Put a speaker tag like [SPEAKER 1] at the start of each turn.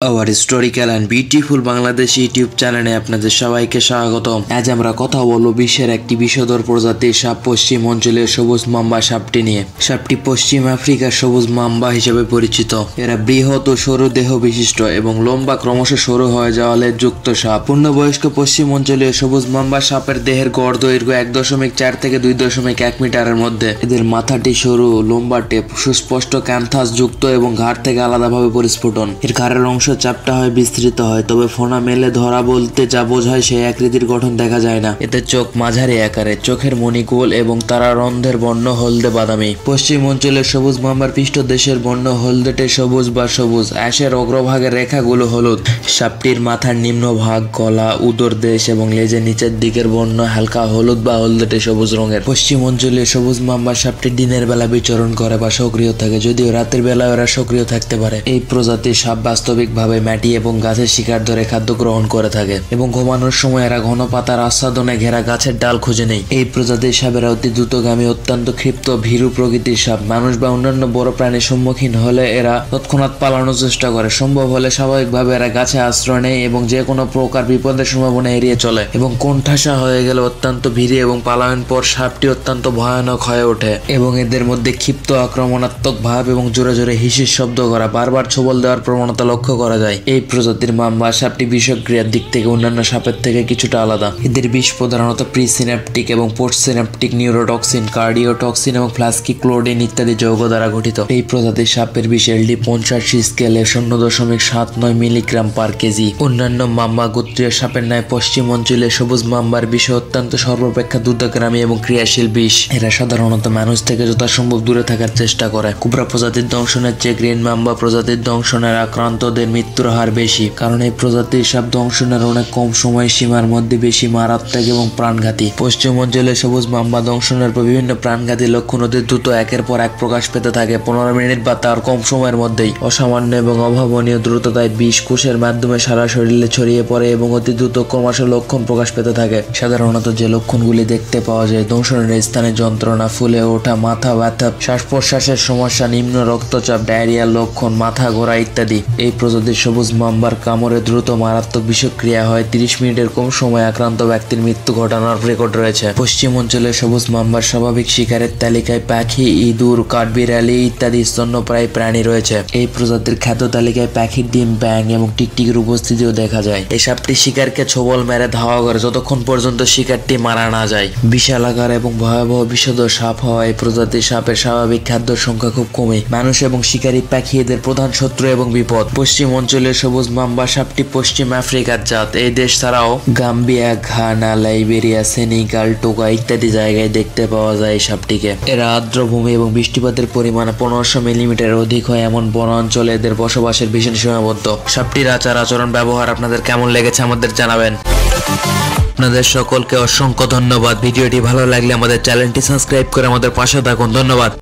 [SPEAKER 1] Hour historical and beautiful Bangladesh YouTube চ্যানেলে আপনাদের সবাইকে স্বাগতম। আজ আমরা কথা বলবো বিশ্বের একটি বিষধর প্রজাতির সাপ পশ্চিম অঞ্চলের সবুজ মাম্বা সাপটি নিয়ে। সাপটি পশ্চিম আফ্রিকার সবুজ মাম্বা হিসেবে পরিচিত। এরা বৃহৎ ও সরু দেহ বিশিষ্ট এবং লম্বা ক্রমশ সরু হয়ে যাওয়া লেজ যুক্ত সাপ। পূর্ণবয়স্ক পশ্চিম অঞ্চলীয় সবুজ মাম্বা সাপের দেহের গড় দৈর্ঘ্য 1.4 থেকে 2.1 মিটারের মধ্যে। এদের মাথাটি সরু, লম্বাটে, সুস্পষ্ট ক্যান্থাস যুক্ত এবং ঘাড় থেকে আলাদাভাবে পরিস্ফুটন। এর ঘাড়ের অংশ চাপটা হয়, বিস্তৃত হয়, তবে ফোনা মেলে ধরা বলতে যা বোঝায় সেই আকৃতির গঠন দেখা যায় না। এতে চোখ মাঝারি আকারে, চোখের মণি গোল এবং তারা রন্ধ্রের বর্ণ হলদে বাদামি। পশ্চিম অঞ্চলের সবুজ মাম্বার পৃষ্ঠদেশের বর্ণ হলদেটে সবুজ বা সবুজ, অ্যাশের অগ্রভাগের রেখাগুলো হলুদ। সাপটির মাথার নিম্নভাগ, গলা, উদর দেশ এবং লেজের নিচের দিকের বর্ণ হালকা হলুদ বা হলদেটে সবুজ রঙের। পশ্চিম অঞ্চলের সবুজ মাম্বা সাপটি দিনের বেলা বিচরণ করে বা সক্রিয় থাকে, যদিও রাতের বেলা ওরা সক্রিয় থাকতে পারে। এই প্রজাতির সাপ বাস্তবিকভাবে মাটি এবং গাছের শিকার ধরে খাদ্য গ্রহণ করে থাকে এবং ঘুমানোর সময় এরা ঘন পাতার আচ্ছাদনে ঘেরা গাছের ডাল খুঁজে নেয়। এই প্রজাতির সাপেরা অতি দ্রুতগামী, অত্যন্ত ক্ষিপ্ত, ভীরু প্রকৃতির সাপ। মানুষ বা অন্যান্য বড় প্রাণীর সম্মুখীন হলে এরা তৎক্ষণাৎ পালানোর চেষ্টা করে। সম্ভব হলে স্বাভাবিকভাবে এরা গাছে আশ্রয় নেয় এবং যে কোনো প্রকার বিপদের সম্ভাবনা এড়িয়ে চলে। এবং কোণঠাসা হয়ে গেলে অত্যন্ত ভীরু এবং পালায়ন পর সাপটি অত্যন্ত ভয়ানক হয়ে ওঠে এবং এদের মধ্যে ক্ষিপ্ত, আক্রমণাত্মক ভাব এবং জোরে জোরে হিসির শব্দ করা, বারবার ছোবল দেওয়ার প্রবণতা লক্ষ্য করা যায়। এই প্রজাতির মাম্বা সাপটি বিষক্রিয়ার দিক থেকে অন্যান্য সাপের থেকে কিছুটা আলাদা। এদের বিষ প্রধানত প্রিসিন্যাপটিক এবং পোস্টসিন্যাপটিক নিউরোটক্সিন, কার্ডিওটক্সিন এবং ফ্লাস্কিক্লোডিন ইত্যাদি যৌগ দ্বারা গঠিত। এই প্রজাতির সাপের বিষ LD-50 স্কেলে 0.79 মিলিগ্রাম পার কেজি। অন্যান্য মাম্বা গোত্রীয় সাপের ন্যায় পশ্চিম অঞ্চলে সবুজ মাম্বার বিষ অত্যন্ত সর্বাপেক্ষা দ্রুতগামী এবং ক্রিয়াশীল বিষ। এরা সাধারণত মানুষ থেকে যথাসম্ভব দূরে থাকার চেষ্টা করে। কোবরা প্রজাতির দংশনের চেয়ে গ্রিন মাম্বা প্রজাতির দংশনের আক্রান্তদের মৃত্যুর হার বেশি, কারণ এই প্রজাতির সাপ দংশনের অনেক কম সময় সীমার মধ্যে বেশি মারাত্মক এবং প্রাণঘাতী। পশ্চিম অঞ্চলে সবুজ মাম্বা দংশনের পর বিভিন্ন প্রাণঘাতী লক্ষণ অতি দ্রুত একের পর এক প্রকাশ পেতে থাকে। 15 মিনিট বা তার কম সময়ের মধ্যেই অসামান্য এবং অভাবনীয় দ্রুততায় বিষ কোষের মাধ্যমে সারা শরীরে ছড়িয়ে পড়ে এবং অতি দ্রুত ক্রমশ লক্ষণ প্রকাশ পেতে থাকে। সাধারণত যে লক্ষণগুলি দেখতে পাওয়া যায়: দংশনের স্থানে যন্ত্রণা, ফুলে ওঠা, মাথা ব্যথা, শ্বাস প্রশ্বাসের সমস্যা, নিম্ন রক্তচাপ, ডায়রিয়ার লক্ষণ, মাথা ঘোরা ইত্যাদি। এই প্রজাতির সবুজ মাম্বার কামড়ে দ্রুত মারাত্মক বিষক্রিয়া হয়। 30 মিনিটের কম সময়ে আক্রান্ত ব্যক্তির মৃত্যু ঘটানোর রেকর্ড রয়েছে। পশ্চিম অঞ্চলের সবুজ মাম্বার স্বাভাবিক শিকারের তালিকায় পাখি, ইঁদুর, কাঠবিড়ালি ইত্যাদি স্তন্যপ্রায়ী প্রাণী রয়েছে। এই প্রজাতির খাদ্য তালিকায় পাখির ডিম, ব্যাঙ এবং টিকটিকির উপস্থিতিও দেখা যায়। এই সাপটি শিকারকে ছোবল মেরে ধাওয়া করে যতক্ষণ পর্যন্ত শিকারটি মারা না যায়। বিশাল আকার এবং ভয়াবহ বিষধর সাপ হওয়া এই প্রজাতির সাপের স্বাভাবিক খাদ্যের সংখ্যা খুব কমে। মানুষ এবং শিকারী পাখি এদের প্রধান শত্রু এবং বিপদ। পশ্চিম অঞ্চলের সবুজ মাম্বা সাপটি পশ্চিম আফ্রিকার জাত। এই দেশ ছাড়াও Gambia, Ghana, Liberia, Senegal, toga ইত্যাদি জায়গায় দেখতে পাওয়া যায় এই সাপটিকে। এরা আর্দ্রভূমি এবং বৃষ্টিপাতের পরিমাণ 1500 মিলিমিটার অধিক হয় এমন বনাঞ্চলে এদের বসবাসের ভীষণ সীমাবদ্ধ। সাপটির আচার আচরণ ব্যবহার আপনাদের কেমন লেগেছে আমাদের জানাবেন। আপনাদের সকলকে অসংখ্য ধন্যবাদ। ভিডিওটি ভালো লাগলে আমাদের চ্যানেলটি সাবস্ক্রাইব করে আমাদের পাশে থাকুন। ধন্যবাদ।